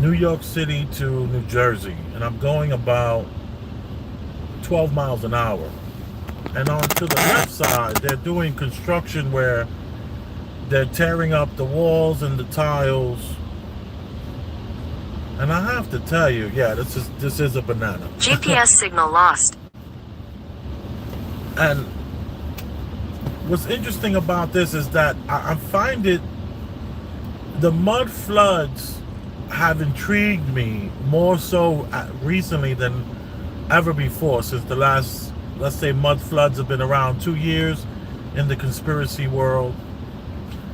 New York City to New Jersey, and I'm going about 12 miles an hour. And on to the left side, they're doing construction where they're tearing up the walls and the tiles. And I have to tell you, yeah, this is a banana. GPS signal lost. And what's interesting about this is that I find it, the mud floods have intrigued me more so recently than ever before, since the last, let's say, mud floods have been around 2 years in the conspiracy world.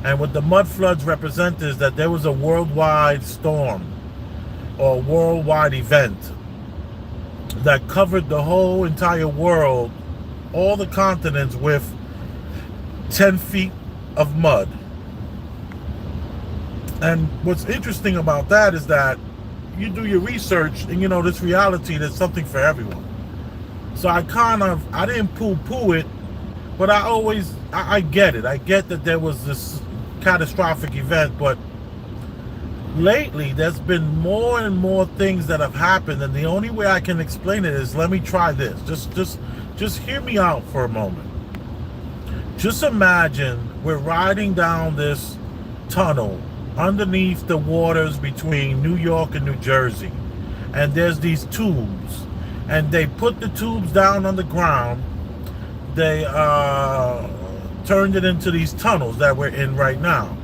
And what the mud floods represent is that there was a worldwide storm or worldwide event that covered the whole entire world, all the continents, with 10 feet of mud. And what's interesting about that is that you do your research and this reality, there's something for everyone. So I didn't poo-poo it, but I get it. I get that there was this catastrophic event, but lately there's been more and more things that have happened, and the only way I can explain it is, let me try this. Just hear me out for a moment. Just imagine we're riding down this tunnel underneath the waters between New York and New Jersey, and there's these tubes, and they put the tubes down on the ground. They turned it into these tunnels that we're in right now.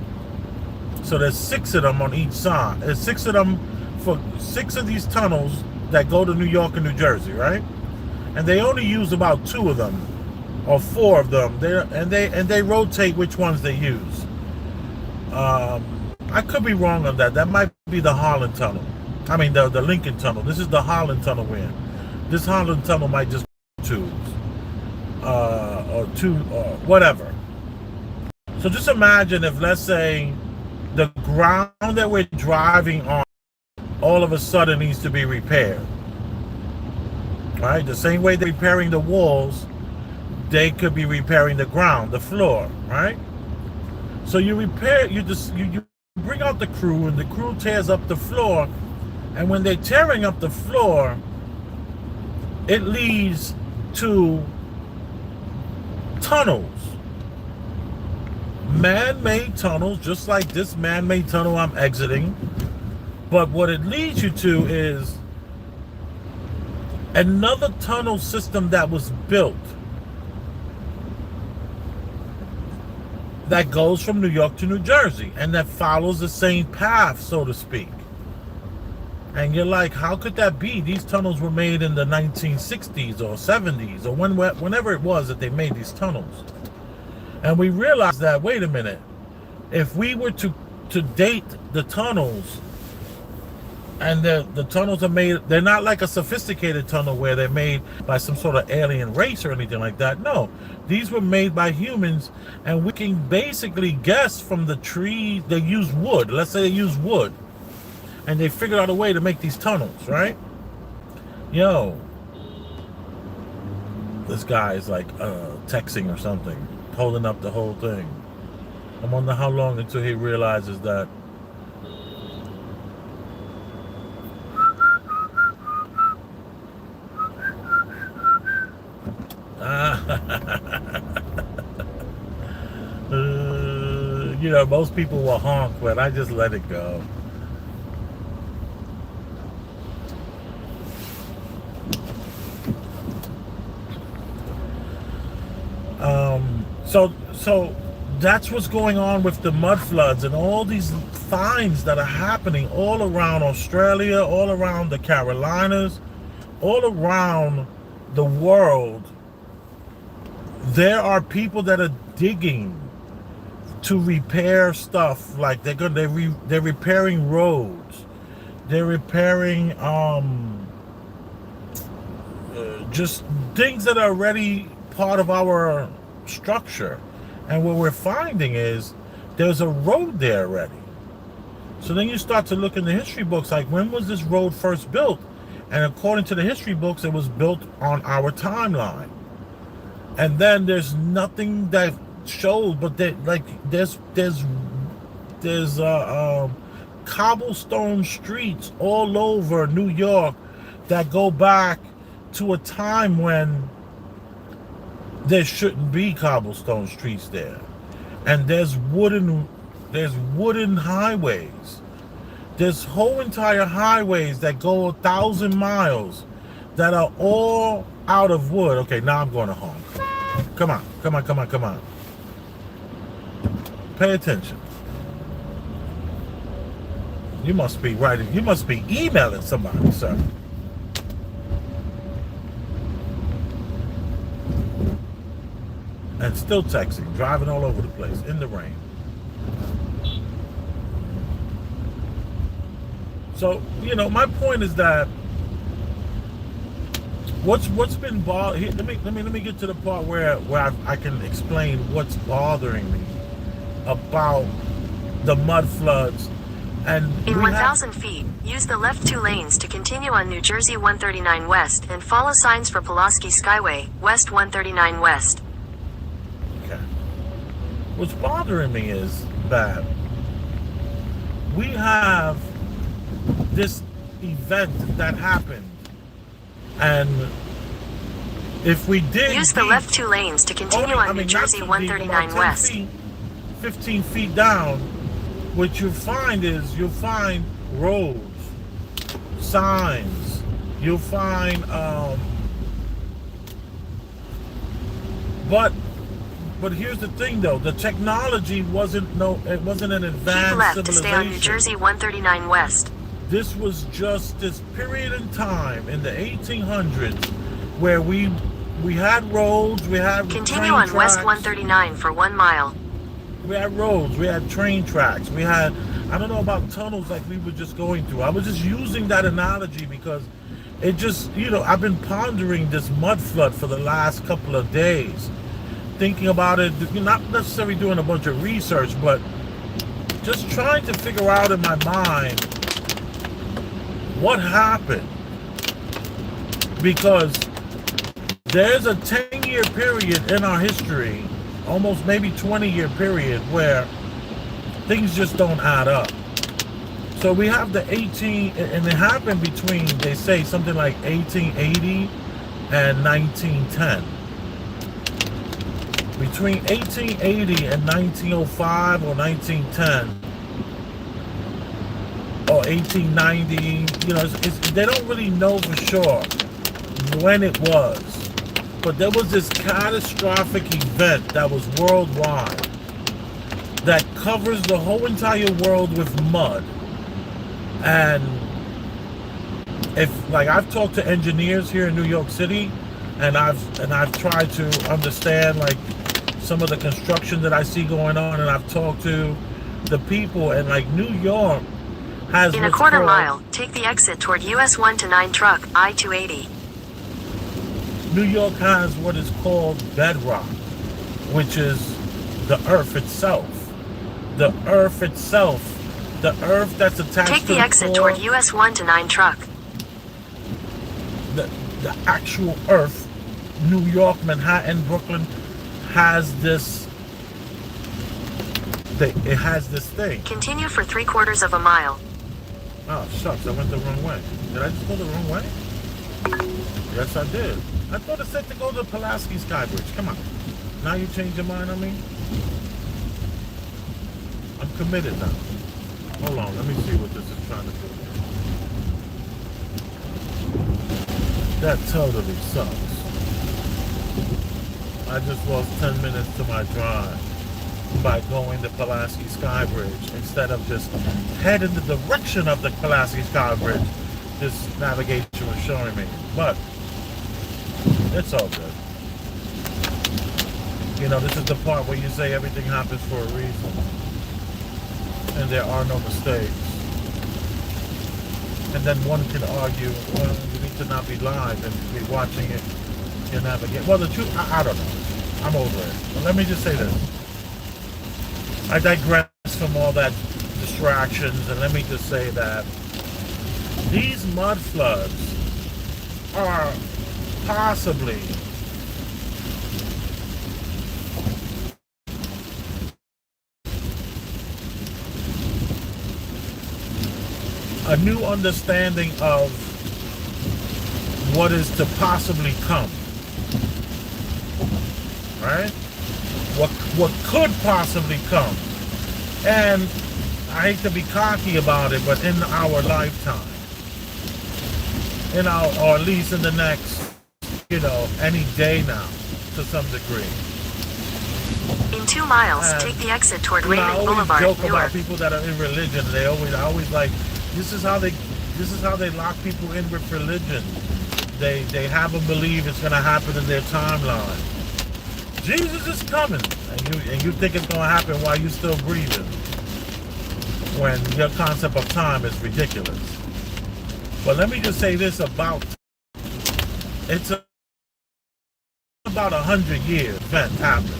So there's 6 of them on each side. There's 6 of them for 6 of these tunnels that go to New York and New Jersey, right? And they only use about 2 of them or 4 of them. They rotate which ones they use. I could be wrong on that. That might be the Holland Tunnel. I mean the Lincoln Tunnel. This is the Holland Tunnel we're in. This Holland Tunnel might just be tubes. Or 2 or whatever. So just imagine if, let's say, the ground that we're driving on all of a sudden needs to be repaired. Right? The same way they're repairing the walls, they could be repairing the ground, the floor, right? So you bring out the crew, and the crew tears up the floor, and when they're tearing up the floor, it leads to tunnels. Man-made tunnels, just like this man-made tunnel I'm exiting. But what it leads you to is another tunnel system that was built that goes from New York to New Jersey, and that follows the same path, so to speak. And you're like, how could that be? These tunnels were made in the 1960s or 70s or whenever it was that they made these tunnels. And we realized that, wait a minute, if we were to date the tunnels, and the tunnels are made, they're not like a sophisticated tunnel where they're made by some sort of alien race or anything like that. No, these were made by humans, and we can basically guess from the trees. They use wood. Let's say they use wood, and they figured out a way to make these tunnels, right? Yo, this guy is like texting or something, holding up the whole thing. I wonder how long until he realizes that. Most people will honk, but I just let it go. So that's what's going on with the mud floods and all these finds that are happening all around Australia, all around the Carolinas, all around the world. There are people that are digging to repair stuff. Like they're repairing roads, they're repairing just things that are already part of our structure. And what we're finding is there's a road there already. So then you start to look in the history books, like, when was this road first built? And according to the history books, it was built on our timeline. And then there's nothing that shows, but there's cobblestone streets all over New York that go back to a time when there shouldn't be cobblestone streets there. And there's wooden highways. There's whole entire highways that go 1,000 miles that are all out of wood. Okay, now I'm going to honk. Come on. Pay attention. You must be writing. You must be emailing somebody, sir. And still texting, driving all over the place in the rain. So, my point is that what's been bothering. Let me get to the part where I can explain what's bothering me about the mud floods. And in 1,000 feet, use the left 2 lanes to continue on New Jersey 139 West and follow signs for Pulaski Skyway, West 139 West. Okay. What's bothering me is that we have this event that happened, and if we did use the left 2 lanes to continue on New Jersey 139 West. 15 feet down, what you'll find roads, signs, you'll find but here's the thing though, the technology wasn't an advanced keep left civilization. To stay on New Jersey 139 West. This was just this period in time in the 1800s where we had roads, we had continue on tracks. West 139 for 1 mile. We had roads, we had train tracks, we had, I don't know about tunnels like we were just going through. I was just using that analogy because it just, I've been pondering this mud flood for the last couple of days, thinking about it, not necessarily doing a bunch of research, but just trying to figure out in my mind what happened. Because there's a 10-year period in our history, almost maybe 20-year period, where things just don't add up. So we have the 18, and it happened between, they say, something like 1880 and 1910. Between 1880 and 1905 or 1910, or 1890, they don't really know for sure when it was. But there was this catastrophic event that was worldwide that covers the whole entire world with mud. And I've talked to engineers here in New York City, and I've tried to understand some of the construction that I see going on, and I've talked to the people, and New York has in a quarter mile, take the exit toward US 1 to 9 truck, I-280. New York has what is called bedrock, which is the earth itself. The earth that's attached take to the exit toward US 1 to 9 truck. The actual earth, New York, Manhattan, Brooklyn, has this. It has this thing. Continue for 3/4 of a mile. Oh shucks, I went the wrong way. Did I just go the wrong way? Yes, I did. I thought it said to go to Pulaski Skybridge. Come on. Now you change your mind on me? I'm committed now. Hold on, let me see what this is trying to do. That totally sucks. I just lost 10 minutes to my drive by going to Pulaski Skybridge instead of just head in the direction of the Pulaski Skybridge this navigation was showing me. But it's all good. This is the part where you say everything happens for a reason. And there are no mistakes. And then one can argue, well, you need to not be live and be watching it and navigate. Well, the truth, I don't know. I'm over it. But let me just say this. I digress from all that distractions, and let me just say that these mud floods are possibly a new understanding of what is to possibly come, right? What could possibly come. And I hate to be cocky about it, but in our lifetime, or at least in the next, any day now, to some degree. In 2 miles, take the exit toward Raymond Boulevard, I always joke Newark. about people that are in religion. I always like, this is how they lock people in with religion. They have them believe it's going to happen in their timeline. Jesus is coming, and you think it's going to happen while you're still breathing, when your concept of time is ridiculous. But let me just say this about about 100 years event happening,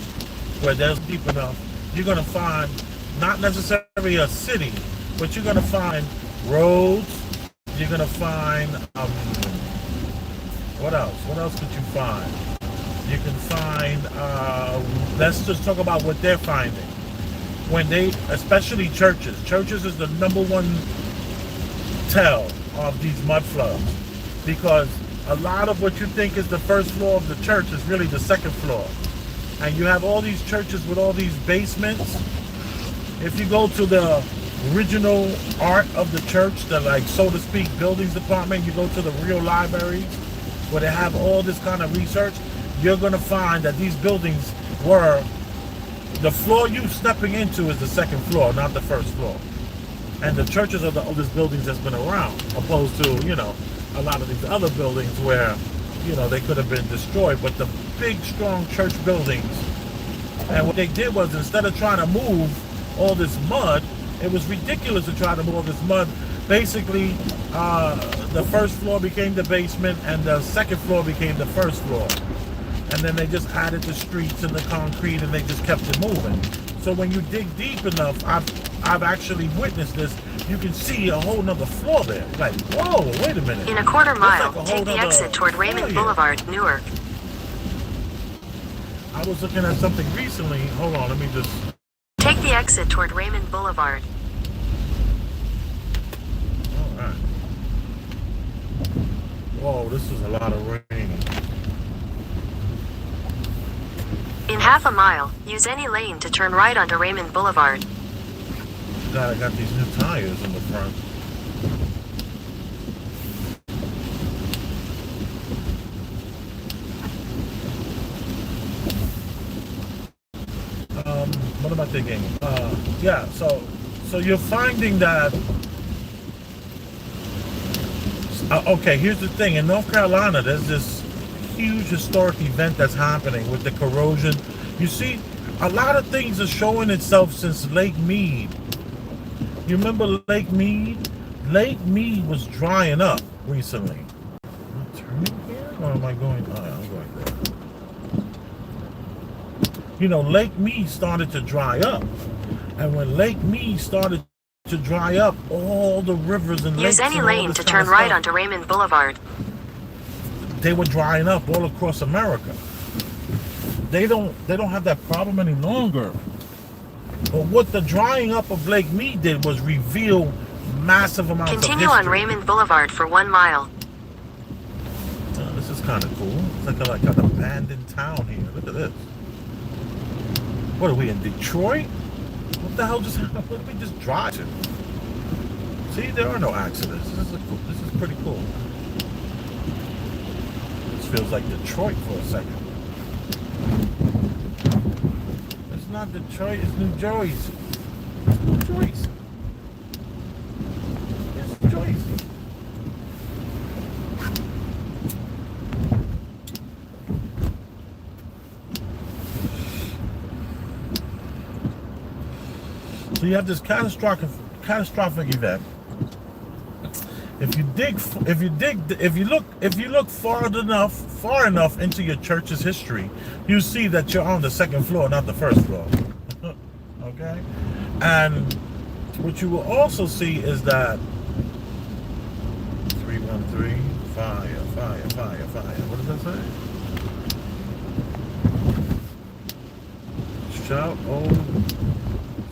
where there's deep enough, you're going to find not necessarily a city, but you're going to find roads, you're going to find, what else could you find? You can find, let's just talk about what they're finding. When especially churches is the number one tell of these mud floods, because a lot of what you think is the first floor of the church is really the second floor. And you have all these churches with all these basements. If you go to the original art of the church, the, like, so to speak, buildings department, you go to the real libraries where they have all this kind of research, you're going to find that these buildings were, the floor you stepping into is the second floor, not the first floor. And the churches are the oldest buildings that's been around, opposed to, a lot of these other buildings where, they could have been destroyed. But the big, strong church buildings, and what they did was, instead of trying to move all this mud, it was ridiculous to try to move all this mud. Basically, the first floor became the basement, and the second floor became the first floor. And then they just added the streets and the concrete, and they just kept it moving. So when you dig deep enough, I've actually witnessed this. You can see a whole nother floor there. Like, whoa, wait a minute. In a quarter mile, like take the exit toward Raymond Boulevard, Newark. I was looking at something recently. Hold on, let me just... Take the exit toward Raymond Boulevard. All right. Whoa, this is a lot of rain. In half a mile, use any lane to turn right onto Raymond Boulevard. God, I got these new tires in the front. What am I thinking? Yeah, so you're finding that... okay, here's the thing. In North Carolina, there's this huge historic event that's happening with the corrosion. You see, a lot of things are showing itself since Lake Mead. You remember Lake Mead? Lake Mead was drying up recently. Am I turning here? Or am I going? Oh, yeah, I'm going there. You know, Lake Mead started to dry up. And when Lake Mead started to dry up, all the rivers and lakes... Use any lane to turn right onto Raymond Boulevard. They were drying up all across America. They don't have that problem any longer. But what the drying up of Lake Mead did was reveal massive amounts of history. Continue on Raymond Boulevard for 1 mile. This is kind of cool. It's like an abandoned town here. Look at this. What are we in Detroit? What the hell just happened? What did we just drive to? See, there are no accidents. This is pretty cool. This feels like Detroit for a second. It's not Detroit, it's New Jersey. It's New Jersey. It's New Jersey. So you have this catastrophic event. If you look far enough into your church's history, you see that you're on the second floor, not the first floor. Okay? And what you will also see is that 313 fire. What does that say?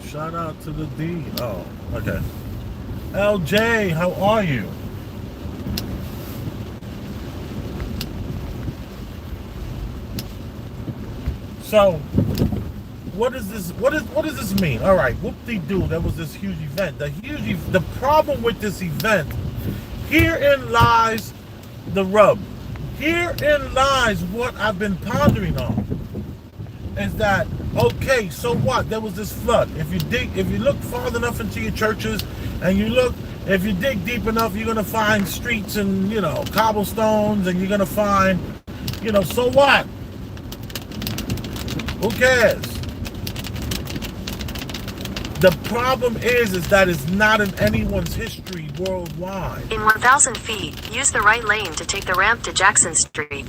Shout out to the D. Oh, okay. LJ, how are you? So, what does this mean? All right, whoop-de-doo, there was this huge event. The problem with this event, herein lies the rub. Herein lies what I've been pondering on. Is that okay? So what? There was this flood. If you look far enough into your churches, and if you dig deep enough, you're gonna find streets and cobblestones, and you're gonna find, so what? Who cares? The problem is that it's not in anyone's history worldwide. In 1,000 feet, use the right lane to take the ramp to Jackson Street.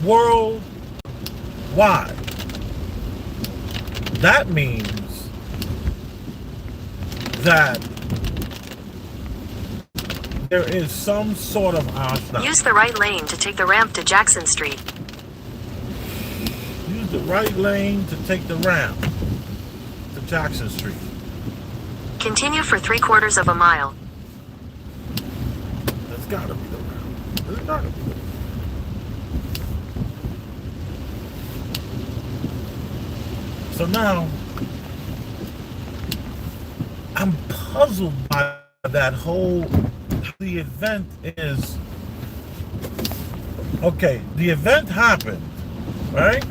Worldwide. That means that there is some sort of Use the right lane to take the ramp to Jackson Street. Use the right lane to take the ramp to Jackson Street. Continue for 3/4 of a mile. That's gotta be the ramp. There's gotta be the ramp. So now, I'm puzzled by that whole, the event is, okay, the event happened, right?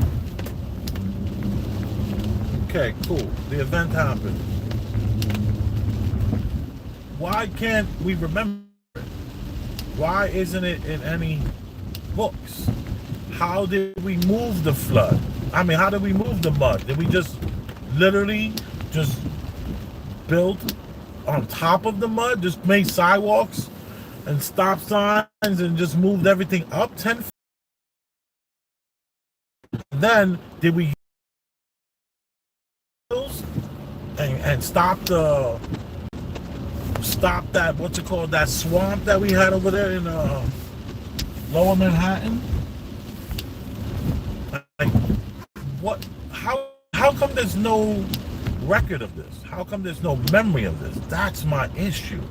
Okay, cool, the event happened. Why can't we remember it? Why isn't it in any books? How did we move the flood? I mean, how did we move the mud? Did we just literally just build on top of the mud? Just made sidewalks and stop signs and just moved everything up 10 feet? Then did we and stop that, what's it called, that swamp that we had over there in Lower Manhattan? Like, what? How come there's no record of this? How come there's no memory of this? That's my issue.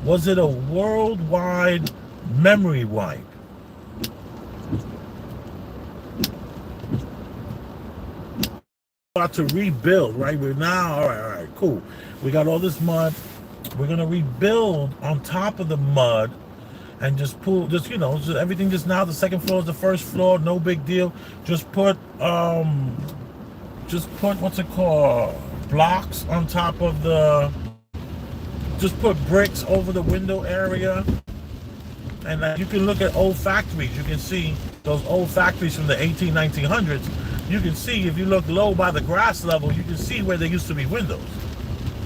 Was it a worldwide memory wipe? About to rebuild, right? We're now, all right, cool. We got all this mud. We're gonna rebuild on top of the mud and just everything just now. The second floor is the first floor, no big deal. Just put what's it called? Blocks on top of just put bricks over the window area. And you can look at old factories. You can see those old factories from the 1900s. You can see, if you look low by the grass level, you can see where there used to be windows.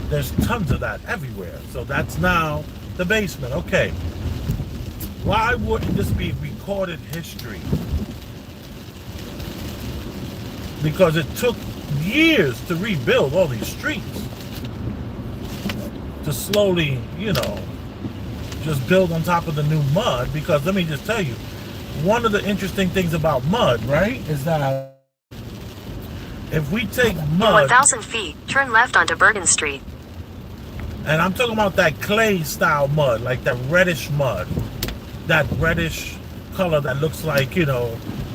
There's tons of that everywhere. So that's now the basement. Okay. Why wouldn't this be recorded history? Because it took years to rebuild all these streets. To slowly, just build on top of the new mud. Because let me just tell you, one of the interesting things about mud, right, is that if we take mud... In 1,000 feet, turn left onto Bergen Street. And I'm talking about that clay style mud, like that reddish mud. That reddish color that looks like,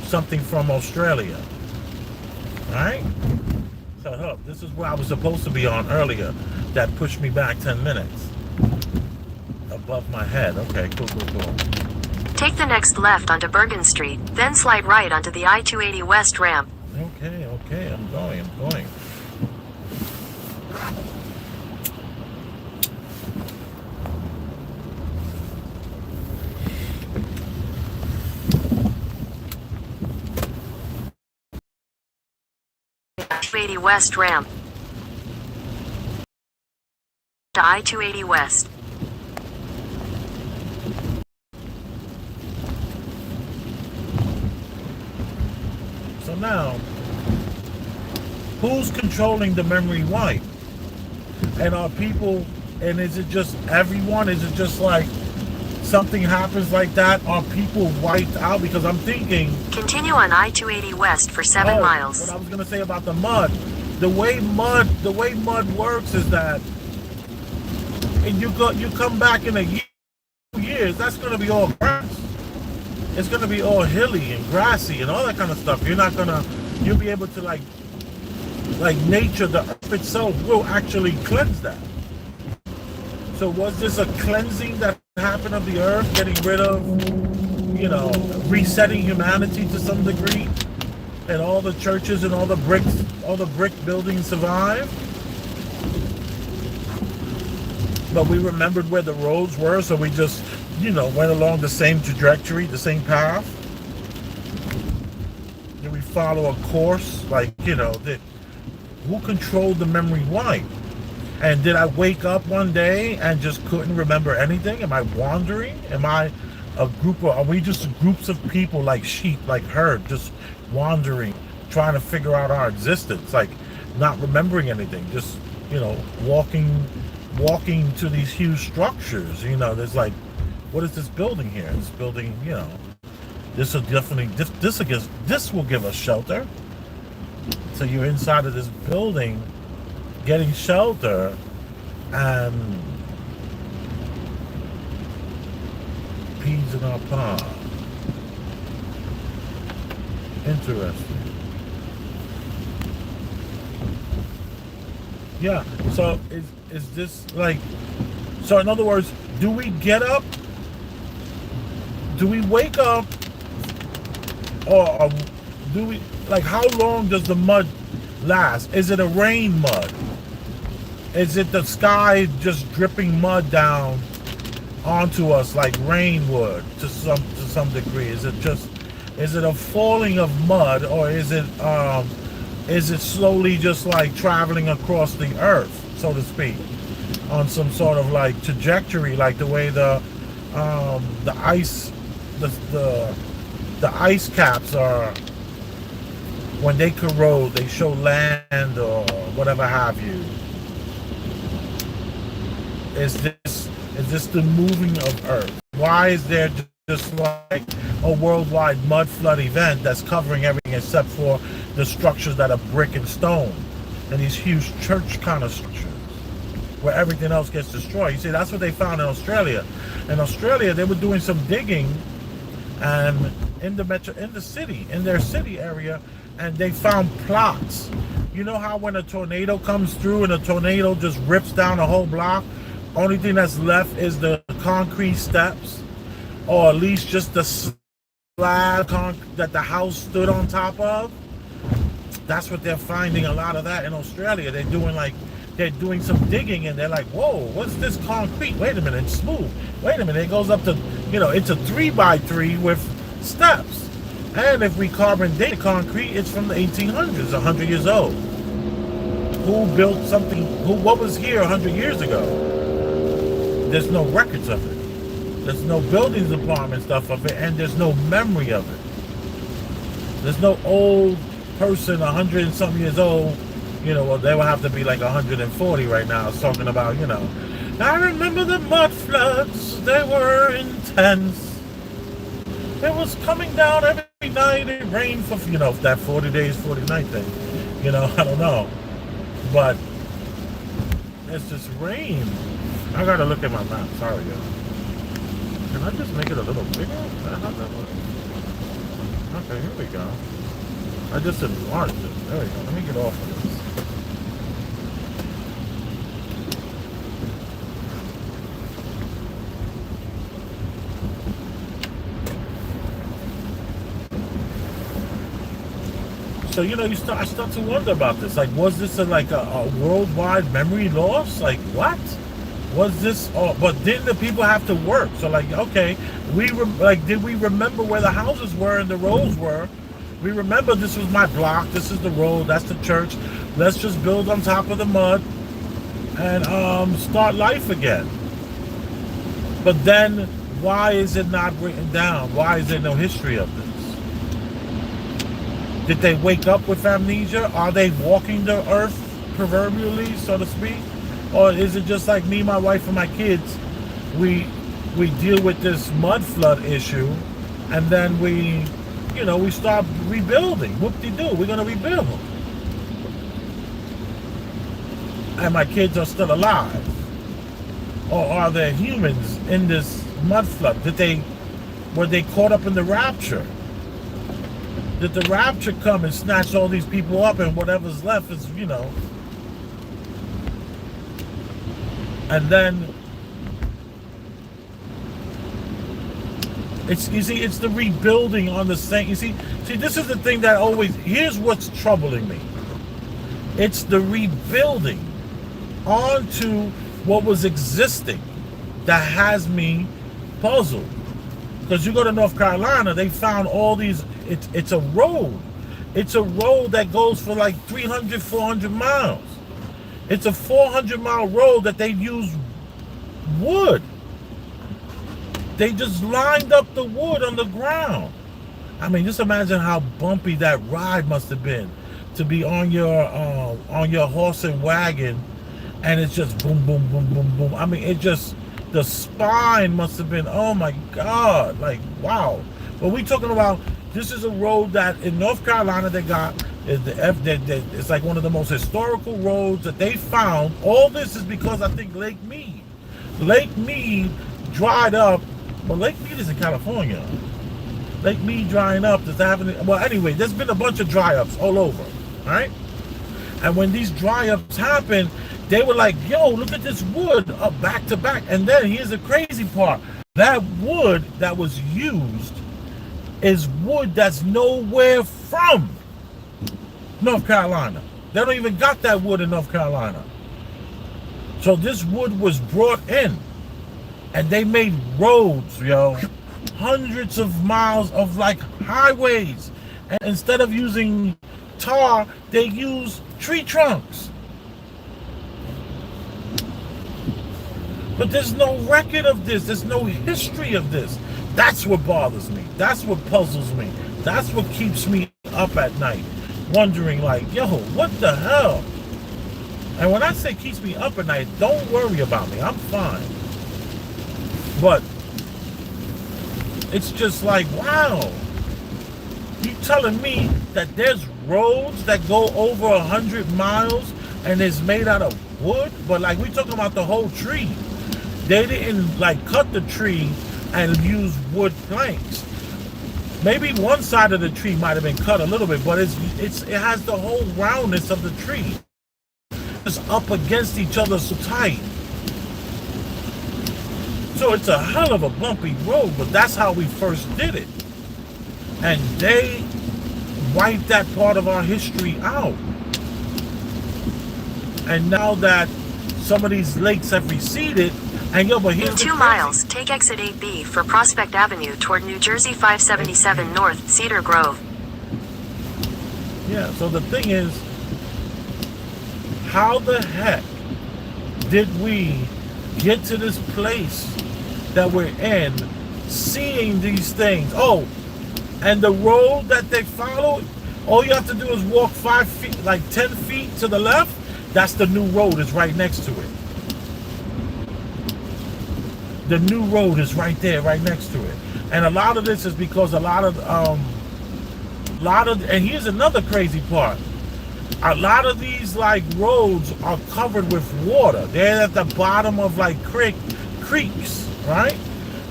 something from Australia. Alright? So, this is where I was supposed to be on earlier. That pushed me back 10 minutes. Above my head. Okay, cool. Take the next left onto Bergen Street, then slide right onto the I-280 West ramp. Okay, I'm going. I-280 West ramp. To I-280 West. So now, who's controlling the memory wipe? And are people, and is it just everyone? Is it just like something happens like that? Are people wiped out? Because I'm thinking... Continue on I-280 West for 7 miles. What I was going to say about the mud. The way mud works is that and you come back in a year, 2 years, that's gonna be all grass. It's gonna be all hilly and grassy and all that kind of stuff. You'll be able to like nature, the earth itself will actually cleanse that. So was this a cleansing that happened of the earth, getting rid of, resetting humanity to some degree, and all the churches and all the brick buildings survived? But we remembered where the roads were, so we just, went along the same trajectory, the same path. Did we follow a course? Who controlled the memory wipe? And did I wake up one day and just couldn't remember anything? Am I wandering? Are we just groups of people like sheep, like herd, just wandering, trying to figure out our existence, like not remembering anything, just, walking to these huge structures. There's like, what is this building here? This building, this will definitely, this will give us shelter. So you're inside of this building getting shelter, and peas in our pod. Interesting. Yeah, so is this like, so in other words, do we get up? Do we wake up? Or do we, like, how long does the mud last? Is it a rain mud? Is it the sky just dripping mud down onto us like rain would to some degree? Is it a falling of mud, or is it slowly just like traveling across the earth, so to speak, on some sort of like trajectory, like the way the ice caps are, when they corrode, they show land or whatever have you. Is this the moving of Earth? Why is there just like a worldwide mud flood event that's covering everything except for the structures that are brick and stone, and these huge church kind of structures where everything else gets destroyed? You see, that's what they found in Australia. In Australia, they were doing some digging, and in their city area, and they found plots. You know how when a tornado comes through and a tornado just rips down a whole block, only thing that's left is the concrete steps, or at least just the slab that the house stood on top of? That's what they're finding, a lot of that in Australia. They're doing some digging, and they're like, whoa, what's this concrete? Wait a minute, it's smooth. Wait a minute, it goes up to, it's a 3x3 with steps. And if we carbon date concrete, it's from the 1800s, 100 years old. Who built something, what was here 100 years ago? There's no records of it. There's no buildings department stuff of it, and there's no memory of it. There's no old person, 100 and something years old, well, they will have to be like 140 right now, talking about, I remember the mud floods, they were intense. It was coming down every night, it rained for, that 40 days, 40 night thing. I don't know. But it's just rain. I gotta look at my map, sorry, y'all. Can I just make it a little bigger? Is that how that works? Okay, here we go. I just enlarged it. There we go. Let me get off of this. So, I start to wonder about this. Like, was this a worldwide memory loss? Like, what? Was this, but didn't the people have to work? So, like, okay, did we remember where the houses were and the roads were? We remember this was my block, this is the road, that's the church. Let's just build on top of the mud and start life again. But then, why is it not written down? Why is there no history of this? Did they wake up with amnesia? Are they walking the earth proverbially, so to speak? Or is it just like me, my wife, and my kids? We deal with this mud flood issue, and then we start rebuilding. Whoop-de-doo, we're going to rebuild. And my kids are still alive. or are there humans in this mud flood? Were they caught up in the rapture? Did the rapture come and snatch all these people up, and whatever's left is, and then it's the rebuilding on the same. See, this is the thing that always. Here's what's troubling me. It's the rebuilding onto what was existing that has me puzzled. Because you go to North Carolina, they found all these. It's a road. It's a road that goes for like 300, 400 miles. It's a 400-mile road that they use wood. They just lined up the wood on the ground. I mean, just imagine how bumpy that ride must have been to be on your horse and wagon, and it's just boom, boom, boom, boom, boom. I mean, the spine must have been, oh my God, like, wow. But we talking about, this is a road that in North Carolina they got, it's like one of the most historical roads that they found. All this is because I think Lake Mead dried up. Well, Lake Mead is in California. Lake Mead drying up, well, anyway, there's been a bunch of dry ups all over, all right? And when these dry ups happen, they were like, yo, look at this wood up back to back. And then here's the crazy part. That wood that was used is wood that's nowhere from North Carolina. They don't even got that wood in North Carolina. So this wood was brought in, and they made roads, yo. Hundreds of miles of like highways. And instead of using tar, they use tree trunks. But there's no record of this. There's no history of this. That's what bothers me. That's what puzzles me. That's what keeps me up at night, wondering like, yo, what the hell? And when I say keeps me up at night, don't worry about me. I'm fine. But it's just like, wow. You telling me that there's roads that go over 100 miles and it's made out of wood? But like, we talking about the whole tree. They didn't like cut the tree and use wood planks. Maybe one side of the tree might have been cut a little bit, but it has the whole roundness of the tree. It's up against each other so tight. So it's a hell of a bumpy road, but that's how we first did it. And they wiped that part of our history out. And now that some of these lakes have receded, and yo, but here's in 2 miles, take exit 8B for Prospect Avenue toward New Jersey 577 North, Cedar Grove. Yeah, so the thing is, how the heck did we get to this place that we're in, seeing these things? Oh, and the road that they followed, all you have to do is walk 5 feet, like 10 feet to the left. That's the new road is right next to it. The new road is right there, right next to it. And a lot of this is because and here's another crazy part. A lot of these like roads are covered with water. They're at the bottom of like creeks, right?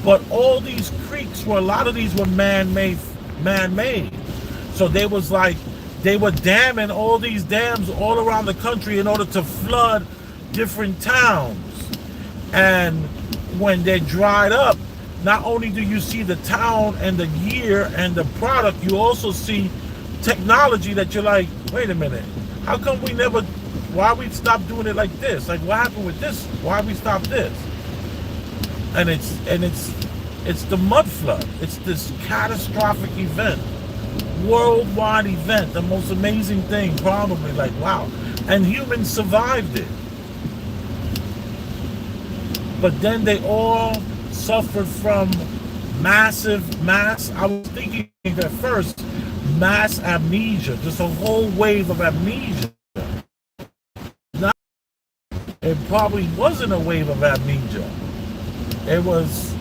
But all these creeks a lot of these were man-made. So they were damming all these dams all around the country in order to flood different towns. And when they dried up, not only do you see the town and the year and the product, you also see technology that you're like, wait a minute, how come why we stopped doing it like this? Like, what happened with this? Why we stopped this? And it's the mud flood. It's this catastrophic event, worldwide event, the most amazing thing, probably, like, wow. And humans survived it. But then they all suffered from I was thinking at first, mass amnesia, just a whole wave of amnesia. It probably wasn't a wave of amnesia. It was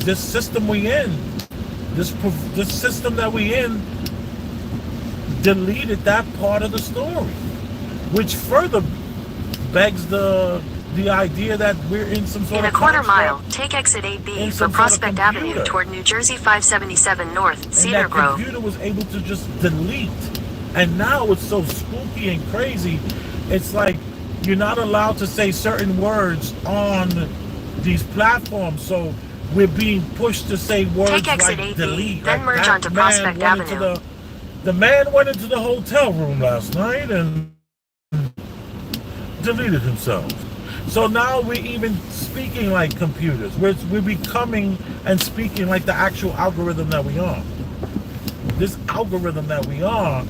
this system we in. This system that we in deleted that part of the story. which further begs the idea that we're in some sort In a of quarter construct, mile, take exit 8B in for some sort of Prospect Avenue computer. toward New Jersey 577 North, and Cedar that Grove. computer was able to just delete. And now it's so spooky and crazy. It's like you're not allowed to say certain words on these platforms, so we're being pushed to say words Take exit like 8B, delete. then Like merge that onto man Prospect went into Avenue. the man went into the hotel room last night and deleted himself. So now we're even speaking like computers. We're becoming and speaking like the actual algorithm that we are. This algorithm that we are,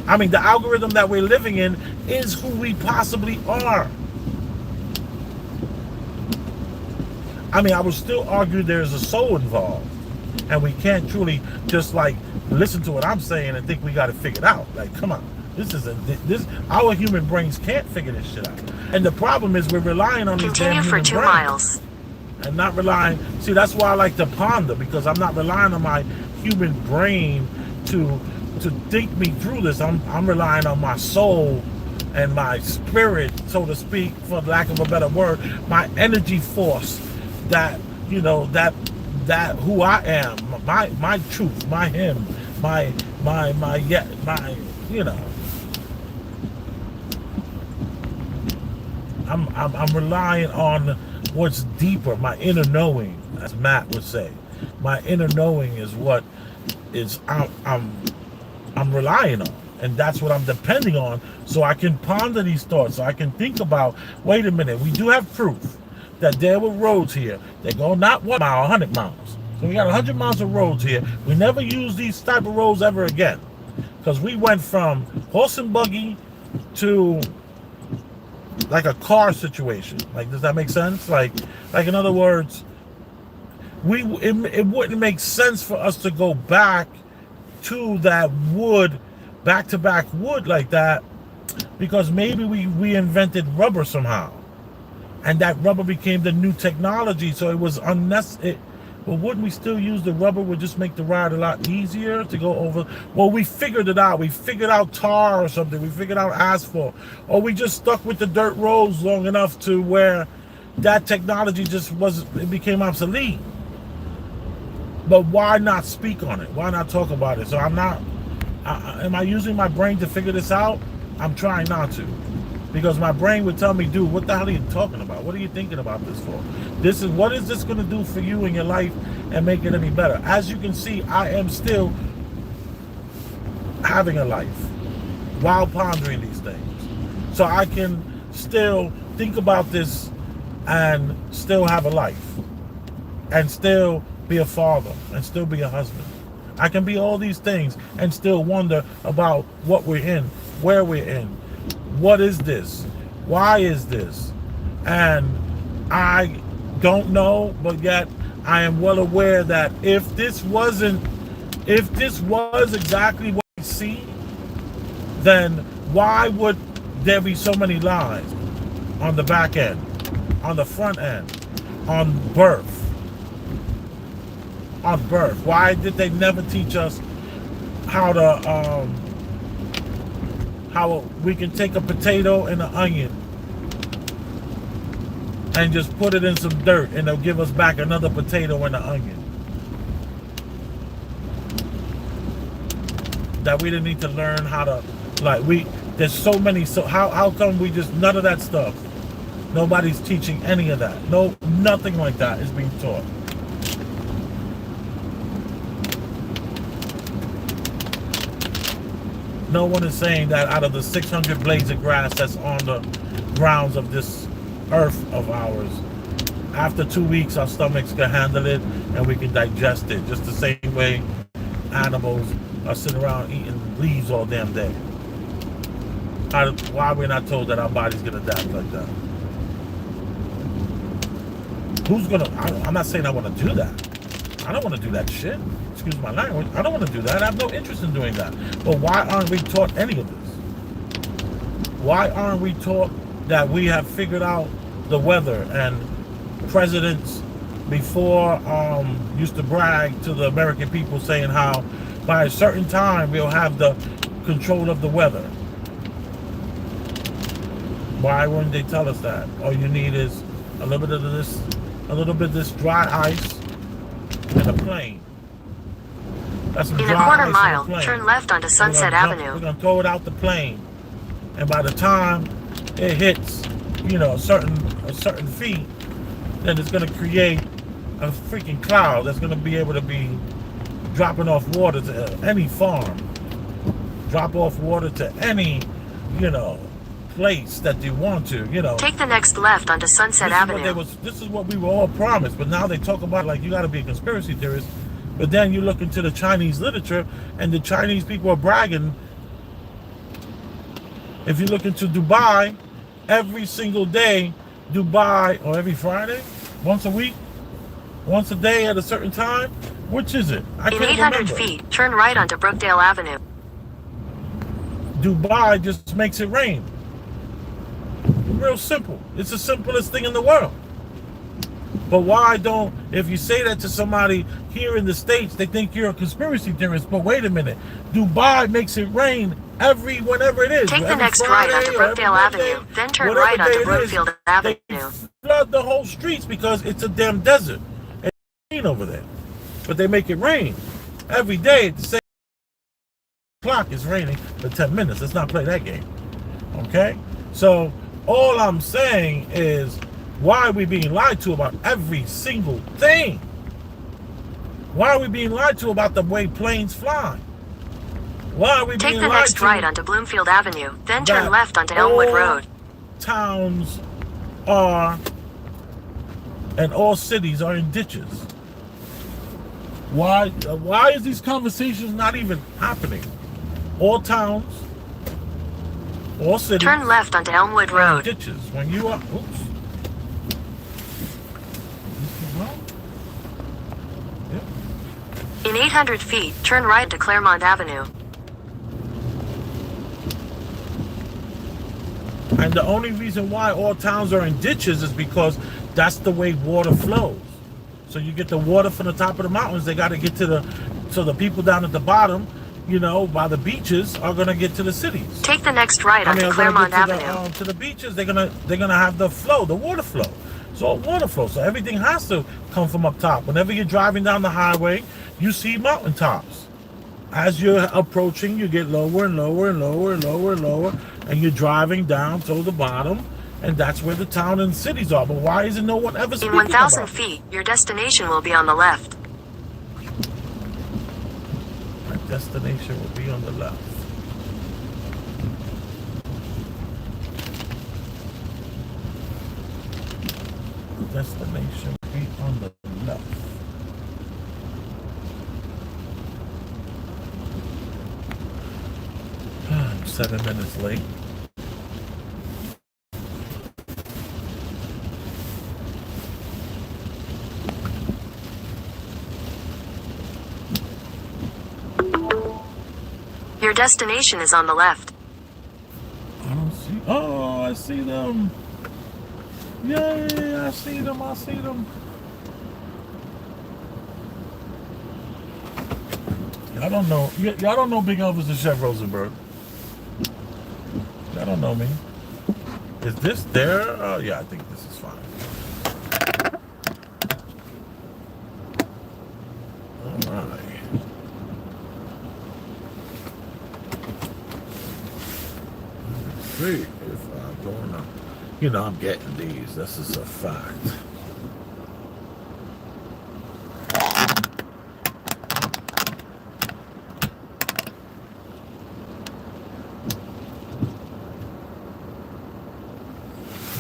I mean, the algorithm that we're living in is who we possibly are. I mean, I would still argue there's a soul involved. And we can't truly just like listen to what I'm saying and think we got it figured out. Like, come on. Our human brains can't figure this shit out. And the problem is we're relying on these damn Continue for human 2 brains. miles. And not relying, see, that's why I like to ponder, because I'm not relying on my human brain to think me through this. I'm relying on my soul and my spirit, so to speak, for lack of a better word, my energy force, that, you know, that who I am, my truth, my him, my you know, I'm relying on what's deeper, my inner knowing, as Matt would say. My inner knowing is what is I'm relying on, and that's what I'm depending on, so I can ponder these thoughts, so I can think about, wait a minute, we do have proof that there were roads here. They go not 1 mile, 100 miles. So we got 100 miles of roads here. We never use these type of roads ever again, because we went from horse and buggy to like a car situation. Like, does that make sense? Like in other words, it wouldn't make sense for us to go back to that wood, back-to-back wood like that, because maybe we invented rubber somehow, and that rubber became the new technology, so it was unnecessary. But wouldn't we still use the rubber? Would just make the ride a lot easier to go over. Well, we figured it out. We figured out tar or something. We figured out asphalt. Or we just stuck with the dirt roads long enough to where that technology just it became obsolete. But why not speak on it? Why not talk about it? So am I using my brain to figure this out? I'm trying not to. Because my brain would tell me, dude, what the hell are you talking about? What are you thinking about this for? What is this going to do for you in your life and make it any better? As you can see, I am still having a life while pondering these things. So I can still think about this and still have a life, and still be a father, and still be a husband. I can be all these things and still wonder about what we're in, where we're in. What is this? Why is this? And I don't know, but yet I am well aware that if this was exactly what we see, then why would there be so many lies on the back end, on the front end, on birth? On birth. Why did they never teach us how we can take a potato and an onion and just put it in some dirt, and they'll give us back another potato and an onion? That we didn't need to learn how to, there's so many, so how come we just, none of that stuff, nobody's teaching any of that? No, nothing like that is being taught. No one is saying that out of the 600 blades of grass that's on the grounds of this earth of ours, after 2 weeks our stomachs can handle it and we can digest it, just the same way animals are sitting around eating leaves all damn day. Why are we not told that our body's gonna adapt like that? I'm not saying I want to do that. I don't want to do that shit. Excuse my language. I don't want to do that. I have no interest in doing that. But why aren't we taught any of this? Why aren't we taught that we have figured out the weather? And presidents before used to brag to the American people saying how by a certain time we'll have the control of the weather. Why wouldn't they tell us that? All you need is a little bit of this, a little bit of this dry ice and a plane. That's some In a dry quarter ice and mile, a plane. turn left onto Sunset We're Avenue. gonna throw it out the plane, and by the time it hits, a certain feet, then it's gonna create a freaking cloud that's gonna be able to be dropping off water to any farm, drop off water to any, place that you want to, Take the next left onto Sunset Avenue. This is what we were all promised, but now they talk about like you got to be a conspiracy theorist. But then you look into the Chinese literature, and the Chinese people are bragging. If you look into Dubai, every single day, Dubai, or every Friday, once a week, once a day at a certain time, which is it? I In can't 800 remember. feet, turn right onto Brookdale Avenue. Dubai just makes it rain. Real simple. It's the simplest thing in the world. But why don't, if you say that to somebody here in the States, they think you're a conspiracy theorist. But wait a minute. Dubai makes it rain whenever it is. Take the Every next Friday right onto or every Brookdale Monday, Avenue, then turn whatever right onto day it is, Brookfield Avenue. They flood the whole streets because it's a damn desert. And it's rain over there. But they make it rain every day at the same clock. It's raining for 10 minutes. Let's not play that game. Okay? So all I'm saying is, why are we being lied to about every single thing? Why are we being lied to about the way planes fly? Why are we Take being the lied next to right onto Bloomfield Avenue, then turn that left onto Elmwood all Road. towns are, and all cities are in ditches? Why is these conversations not even happening? All towns, all cities, Turn left onto Elmwood are in Road. ditches. When you are, oops. Yep. In 800 feet, turn right to Claremont Avenue. And the only reason why all towns are in ditches is because that's the way water flows. So you get the water from the top of the mountains. They got to get so the people down at the bottom, by the beaches, are gonna get to the cities. Take the next right I mean, onto are gonna Claremont get Avenue. to the beaches. They're gonna have the water flow. It's all water flow. So everything has to come from up top. Whenever you're driving down the highway, you see mountaintops. As you're approaching, you get lower and lower and lower and lower and lower, and you're driving down to the bottom, and that's where the town and cities are. But why isn't no one ever In speaking 1,000 about it? feet, your destination will be on the left. My destination will be on the left. Destination will be on the left. I'm 7 minutes late. Your destination is on the left. I don't see. Oh, I see them. Yay, I see them. I see them. Y'all don't know. Y'all don't know Big Elvis and Chef Rosenberg. Y'all don't know me. Is this there? Oh, yeah, I think this is fine. All right. See if I'm going to, I'm getting these. This is a fact.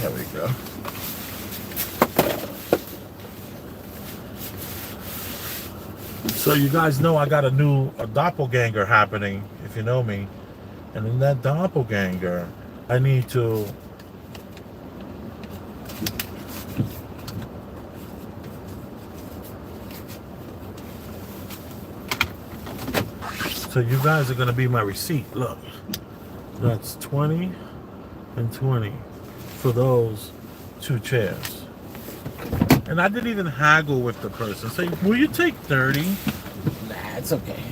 There we go. So you guys know I got a doppelganger happening, if you know me. And in that doppelganger, I need to so you guys are going to be my receipt. Look, that's 20 and 20 for those 2 chairs. And I didn't even haggle with the person. Say, will you take 30? Nah, it's okay.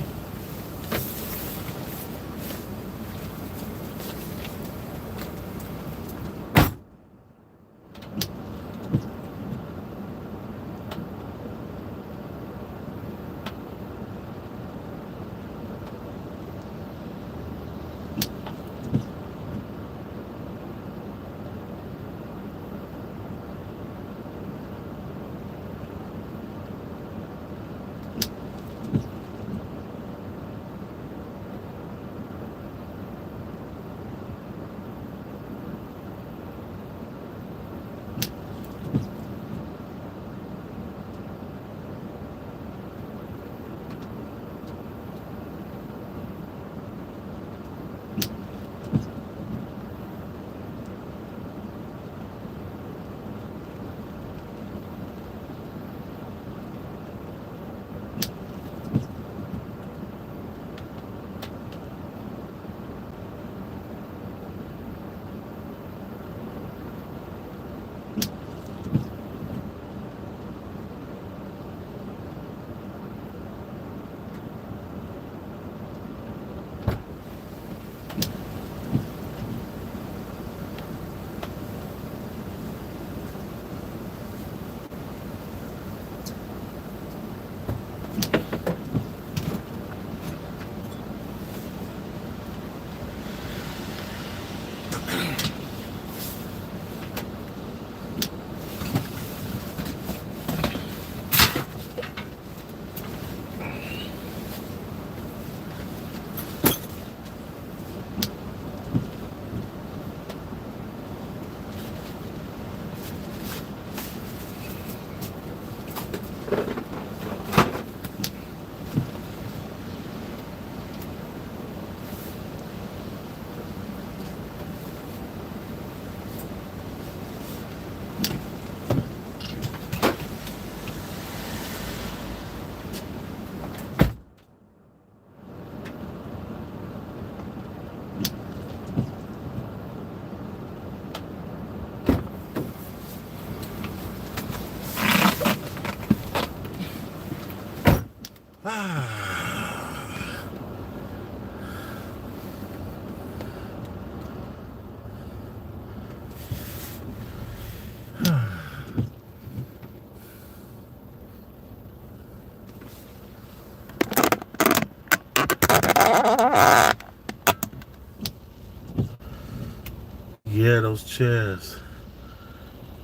those chairs.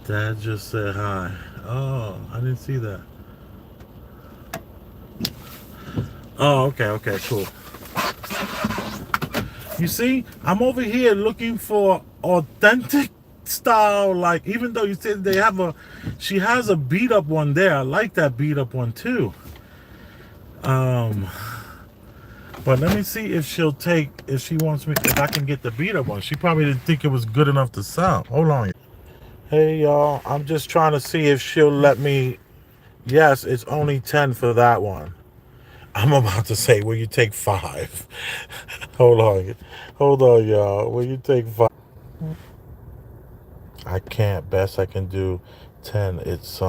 Dad just said hi. Oh, I didn't see that. Oh, okay, cool. You see, I'm over here looking for authentic style. Like, even though you said they have she has a beat up one there. I like that beat up one too. But let me see if she wants me, if I can get the beat up one. She probably didn't think it was good enough to sell. Hold on. Hey, y'all, I'm just trying to see if she'll let me. Yes, it's only 10 for that one. I'm about to say, will you take 5? Hold on, y'all. Will you take 5? I can't. Best I can do 10. It's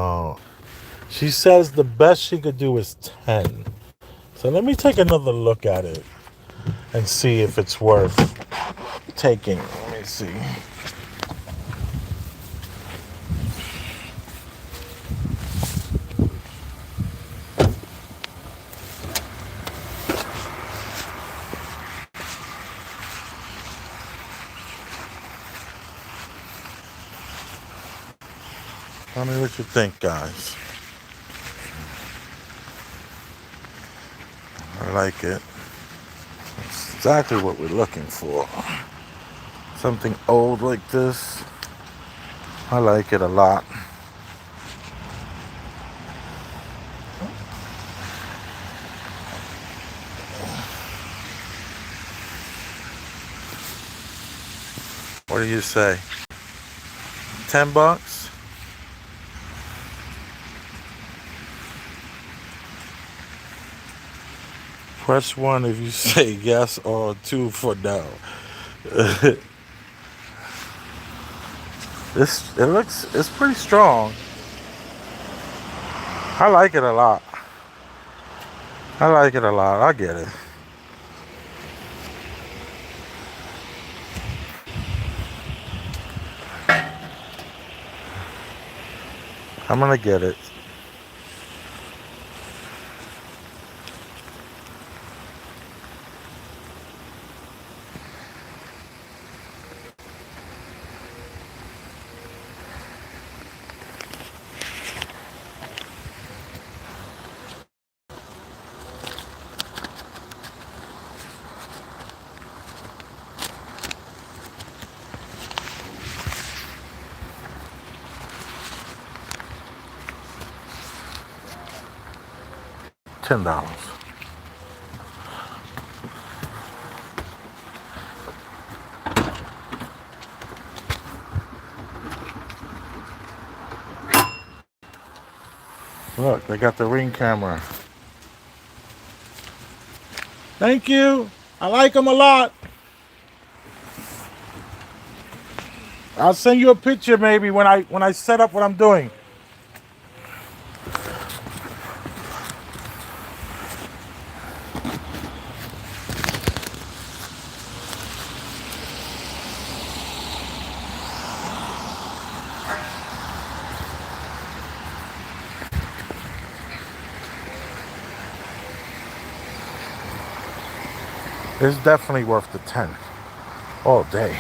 she says the best she could do is 10. So let me take another look at it and see if it's worth taking. Let me see. Tell me what you think, guys. I like it. It's exactly what we're looking for. Something old like this. I like it a lot. What do you say? $10? Press 1 if you say yes or 2 for no. It's pretty strong. I like it a lot. I get it. I'm gonna get it. $10. Look, they got the Ring camera. Thank you. I like them a lot. I'll send you a picture maybe when I set up what I'm doing. It's definitely worth the 10 all day.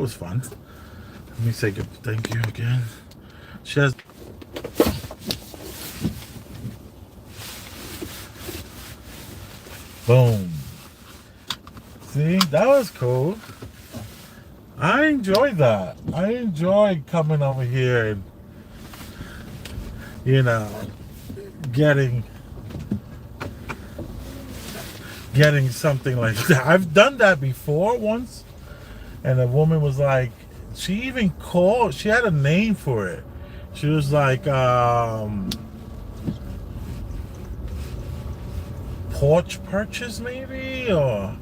was fun. Let me say good thank you again. She has boom. See, that was cool. I enjoyed that. I enjoyed coming over here and, you know, getting something like that. I've done that before once, and a woman was like, she even called, she had a name for it. She was like, porch purchase maybe, or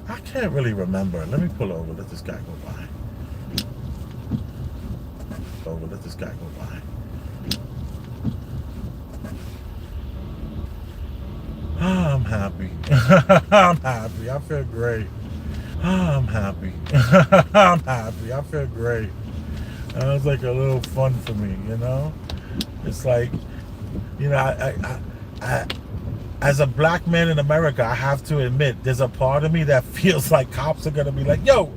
I can't really remember. Let me pull over, let this guy go by. Let this guy go by. Oh, I'm happy. I'm happy. I feel great. Oh, I'm happy. I'm happy. I feel great. That was like a little fun for me, you know? It's like, you know, I as a black man in America, I have to admit, there's a part of me that feels like cops are gonna be like, yo,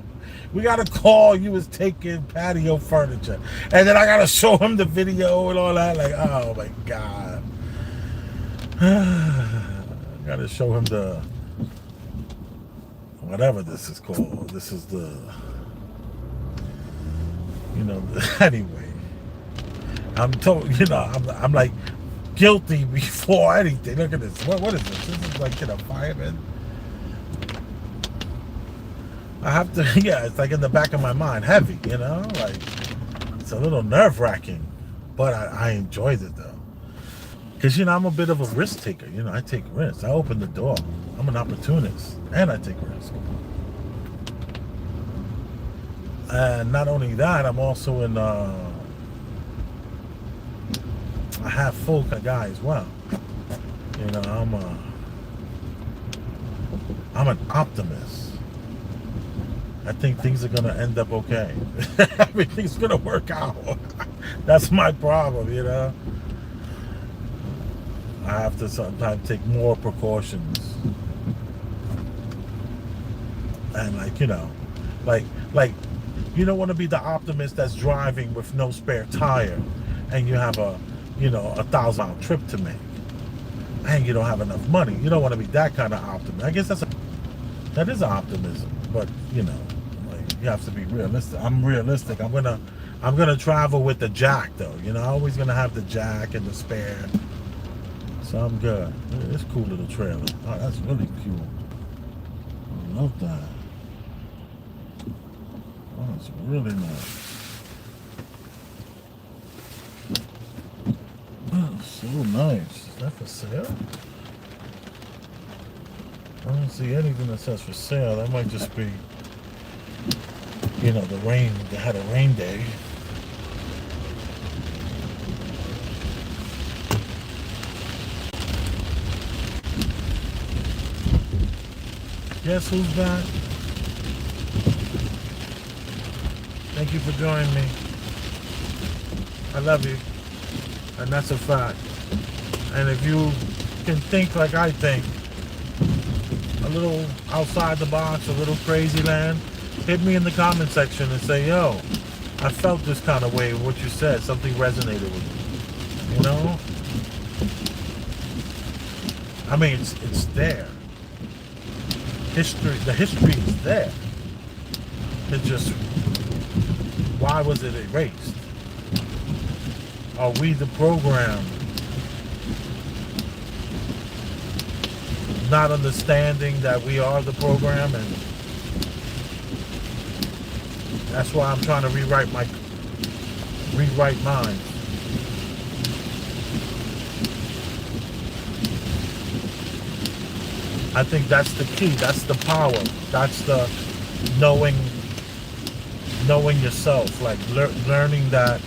we gotta call you was taking patio furniture. And then I gotta show him the video and all that. Like, oh my God. I gotta show him the, whatever this is called. This is the, you know, anyway. I'm told, you know, I'm like guilty before anything. Look at this. What is this? This is like, you know, fireman. I have to, yeah, it's like in the back of my mind, heavy, you know, like it's a little nerve-wracking, but I enjoyed it though. Because, you know, I'm a bit of a risk taker. You know, I take risks. I open the door. I'm an opportunist, and I take risks. And not only that, I'm also in a half full guy as well. You know, I'm an optimist. I think things are gonna end up okay. Everything's gonna work out. That's my problem, you know. I have to sometimes take more precautions. And like, you know, like you don't want to be the optimist that's driving with no spare tire and you have a, you know, 1,000-mile trip to make and you don't have enough money. You don't want to be that kind of optimist. I guess that is optimism, but you know, like you have to be realistic. I'm realistic. I'm gonna travel with the jack though. You know, I'm always gonna have the jack and the spare. So I'm good. It's a cool little trailer. Oh, that's really cool. I love that. Oh, it's really nice. Oh, so nice. Is that for sale? I don't see anything that says for sale. That might just be, you know, the rain. They had a rain day. Guess who's back? Thank you for joining me. I love you. And that's a fact. And if you can think like I think, a little outside the box, a little crazy land, hit me in the comment section and say, yo, I felt this kind of way with what you said. Something resonated with me. You know? I mean, it's there. The history is there. It's just, why was it erased? Are we the program not understanding that we are the program? And that's why I'm trying to rewrite mine. I think that's the key. That's the power. That's the knowing yourself. Like learning that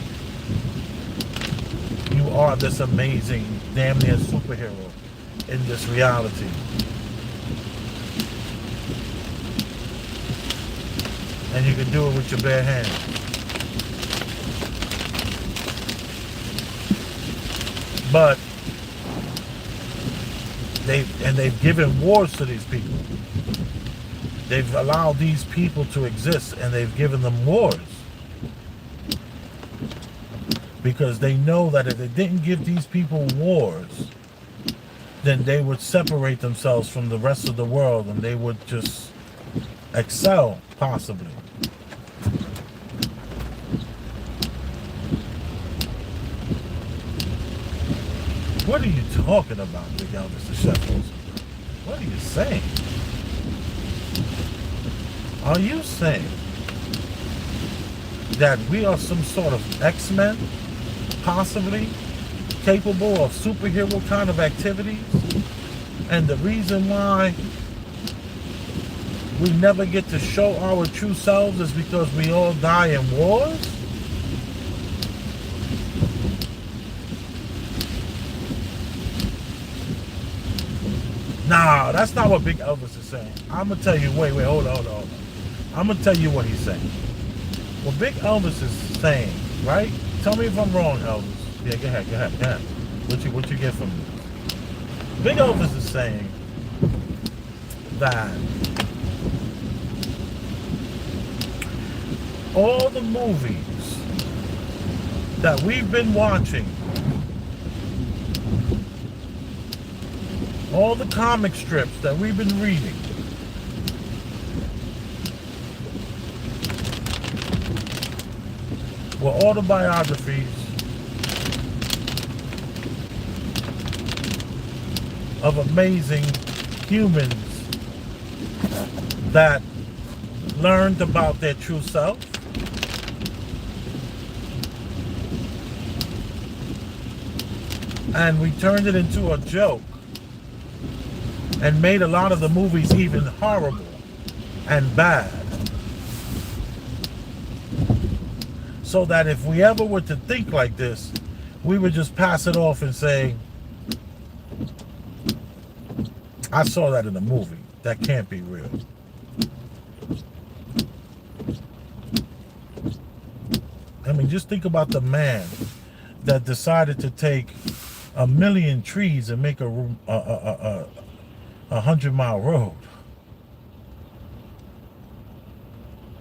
you are this amazing, damn near superhero in this reality. And you can do it with your bare hands. But they've given wars to these people. They've allowed these people to exist, and they've given them wars. Because they know that if they didn't give these people wars, then they would separate themselves from the rest of the world, and they would just excel, possibly. What are you talking about, Big Elvis the Chef? What are you saying? Are you saying that we are some sort of X-Men, possibly capable of superhero kind of activities? And the reason why we never get to show our true selves is because we all die in wars? Nah, that's not what Big Elvis is saying. I'm going to tell you, wait, hold on. I'm going to tell you what he's saying. What Big Elvis is saying, right? Tell me if I'm wrong, Elvis. Yeah, go ahead. What you get from this? Big Elvis is saying that all the movies that we've been watching, all the comic strips that we've been reading, were autobiographies of amazing humans that learned about their true self, and we turned it into a joke and made a lot of the movies even horrible and bad. So that if we ever were to think like this, we would just pass it off and say, I saw that in a movie. That can't be real. I mean, just think about the man that decided to take 1,000,000 trees and make a 100-mile road.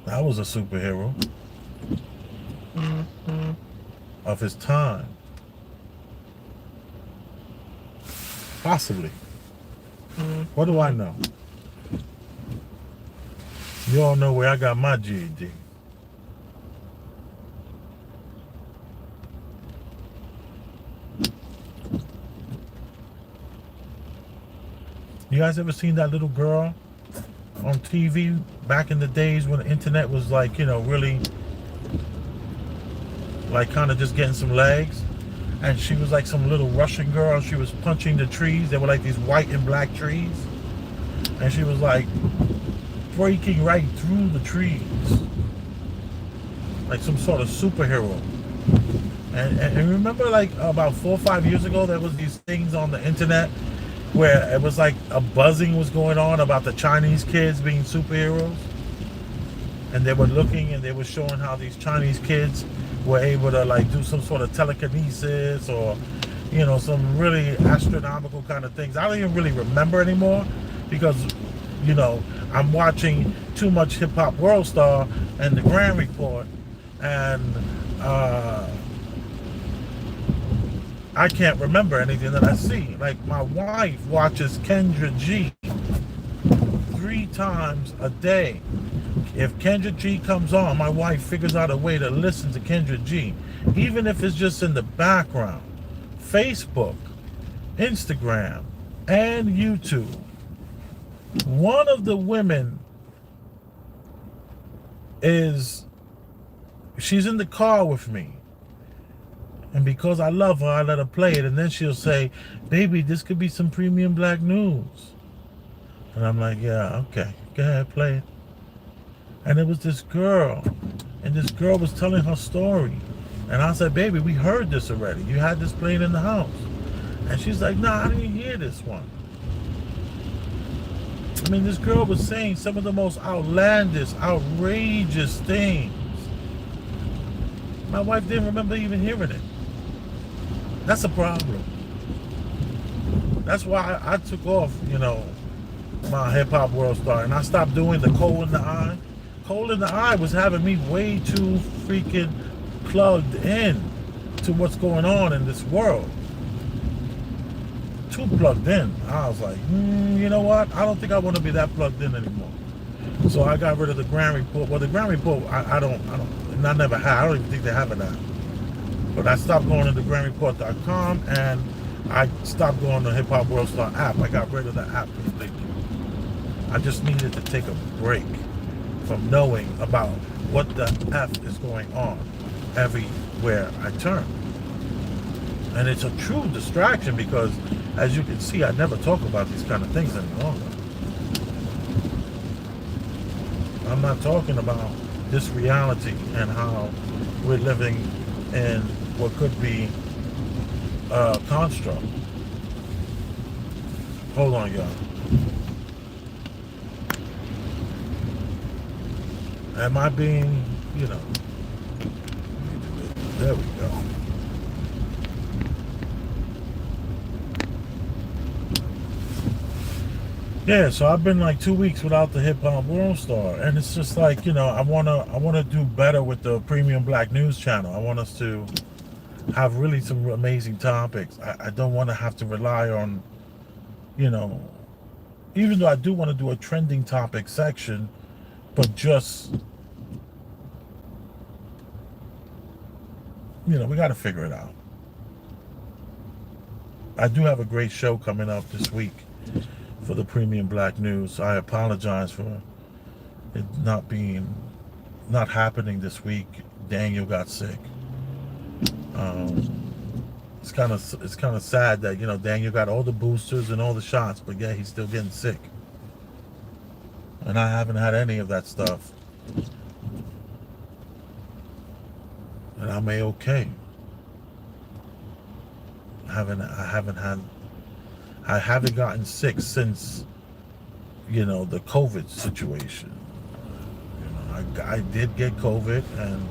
That was a superhero of his time. Possibly. What do I know? You all know where I got my GED. You guys ever seen that little girl on TV back in the days when the internet was like, you know, really like kind of just getting some legs? And she was like some little Russian girl. She was punching the trees. They were like these white and black trees. And she was like breaking right through the trees. Like some sort of superhero. And remember like about 4 or 5 years ago, there was these things on the internet where it was like a buzzing was going on about the Chinese kids being superheroes. And they were looking and they were showing how these Chinese kids were able to like do some sort of telekinesis or, you know, some really astronomical kind of things. I don't even really remember anymore because, you know, I'm watching too much Hip Hop World Star and the Grand Report, and I can't remember anything that I see. Like my wife watches Kendra G 3 times a day. If Kendra G comes on, my wife figures out a way to listen to Kendra G, even if it's just in the background. Facebook, Instagram, and YouTube. One of the women she's in the car with me. And because I love her, I let her play it. And then she'll say, baby, this could be some premium black news. And I'm like, yeah, okay, go ahead, play it. And it was this girl, and this girl was telling her story. And I said, baby, we heard this already. You had this playing in the house. And she's like, nah, I didn't hear this one. I mean, this girl was saying some of the most outlandish, outrageous things. My wife didn't remember even hearing it. That's a problem. That's why I took off, you know, my hip hop world star, and I stopped doing the Coal in the Eye. Coal in the Eye was having me way too freaking plugged in to what's going on in this world. Too plugged in. I was like, you know what? I don't think I want to be that plugged in anymore. So I got rid of the Grand Report. Well, the Grand Report, I never had. I don't even think they have it now. But I stopped going to the GrandReport.com, and I stopped going to Hip Hop World Star app. I got rid of the app completely. I just needed to take a break from knowing about what the F is going on everywhere I turn. And it's a true distraction because, as you can see, I never talk about these kind of things any longer. I'm not talking about this reality and how we're living in what could be a construct. Hold on, y'all. Am I being, there we go. Yeah, so I've been like 2 weeks without the Hip Hop World Star, and it's just like, I wanna do better with the Premium Black News channel. I want us to have really some amazing topics. I don't want to have to rely on, even though I do want to do a trending topic section, but just, we got to figure it out. I do have a great show coming up this week for the Premium Black News. I apologize for it not happening this week. Daniel got sick. It's kind of sad that Daniel got all the boosters and all the shots, but yeah, he's still getting sick. And I haven't had any of that stuff, and I'm okay. I haven't gotten sick since, the COVID situation. I did get COVID, and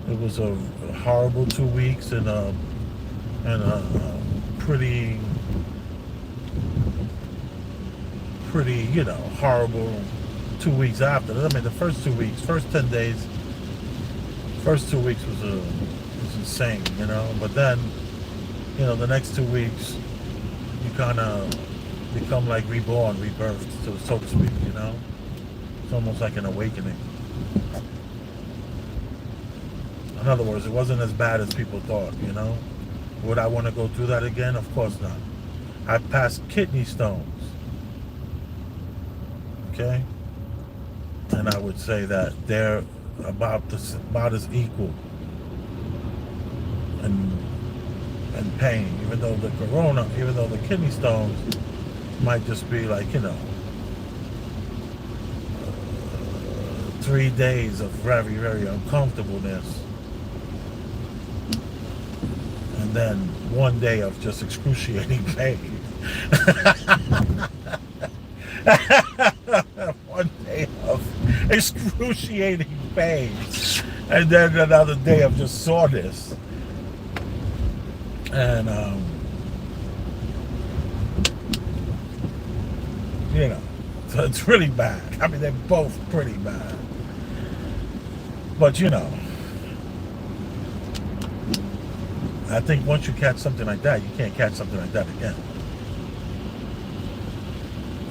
it was a horrible 2 weeks and a pretty, horrible 2 weeks after. I mean, the first 2 weeks, first 10 days, first 2 weeks was insane, But then, the next 2 weeks, you kind of become like reborn, rebirthed, so to speak, It's almost like an awakening. In other words, it wasn't as bad as people thought, Would I want to go through that again? Of course not. I passed kidney stones. Okay? And I would say that they're about as equal in pain, even though the kidney stones might just be like, 3 days of very, very uncomfortableness. And then 1 day of just excruciating pain. 1 day of excruciating pain. And then another day of just soreness. And, so it's really bad. I mean, they're both pretty bad. But, I think once you catch something like that, you can't catch something like that again.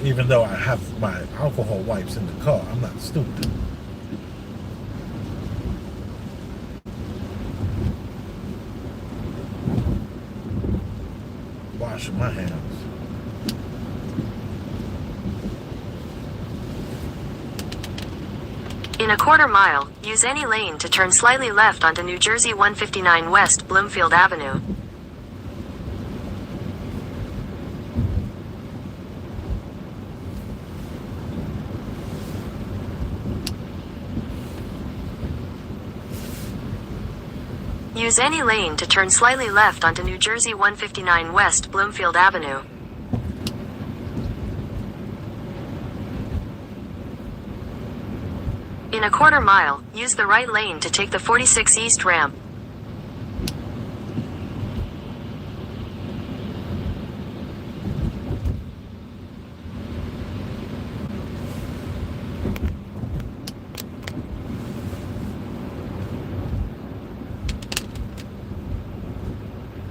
Even though I have my alcohol wipes in the car, I'm not stupid. Washing my hands. In a quarter mile, use any lane to turn slightly left onto New Jersey 159 West Bloomfield Avenue. Use any lane to turn slightly left onto New Jersey 159 West Bloomfield Avenue. In a quarter mile, use the right lane to take the 46 East ramp.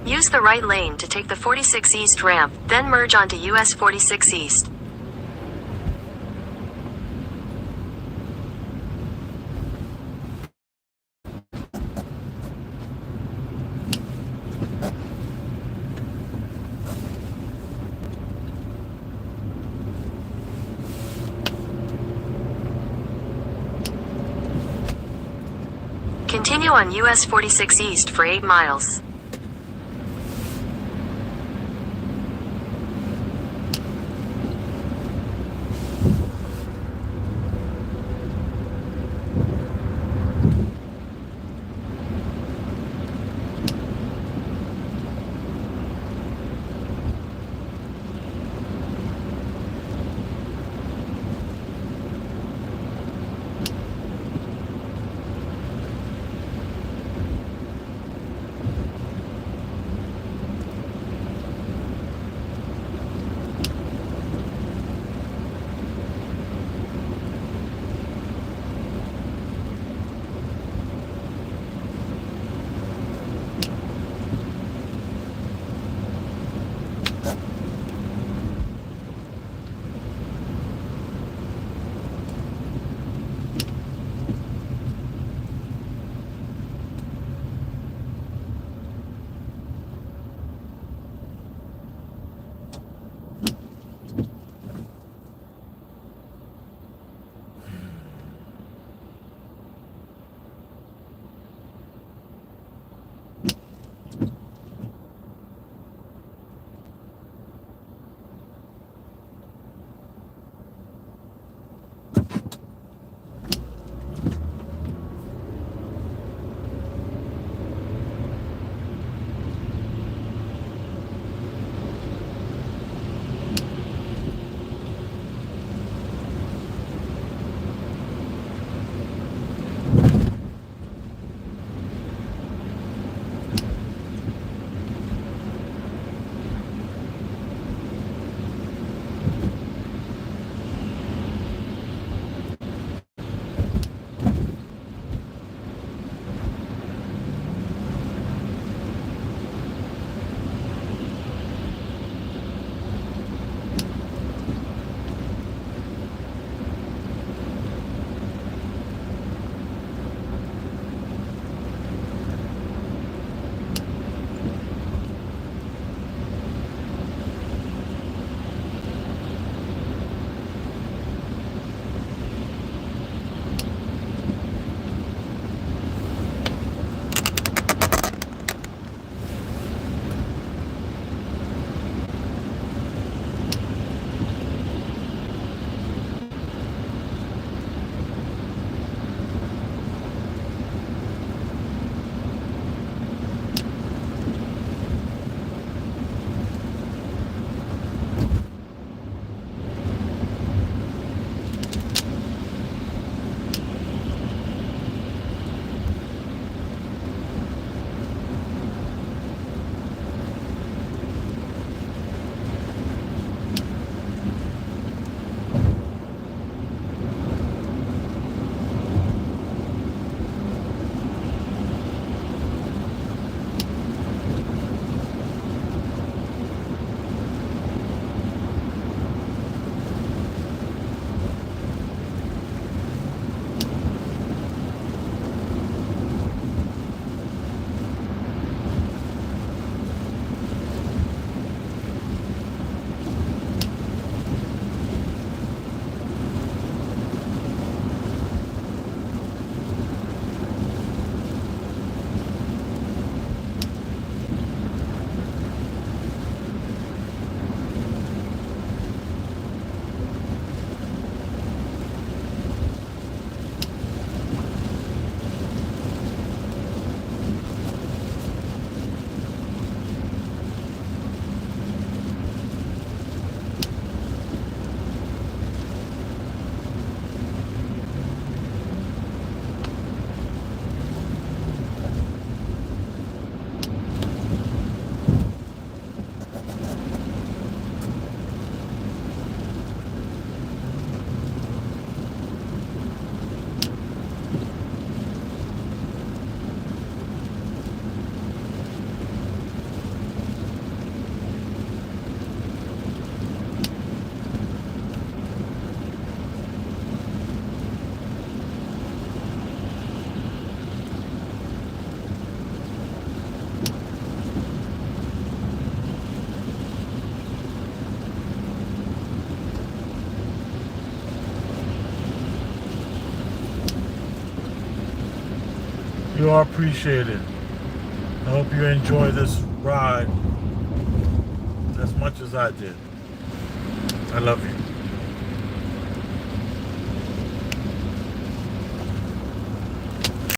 Use the right lane to take the 46 East ramp, then merge onto US 46 East. Continue on US 46 East for 8 miles. You are appreciated. I hope you enjoy this ride as much as I did. I love you.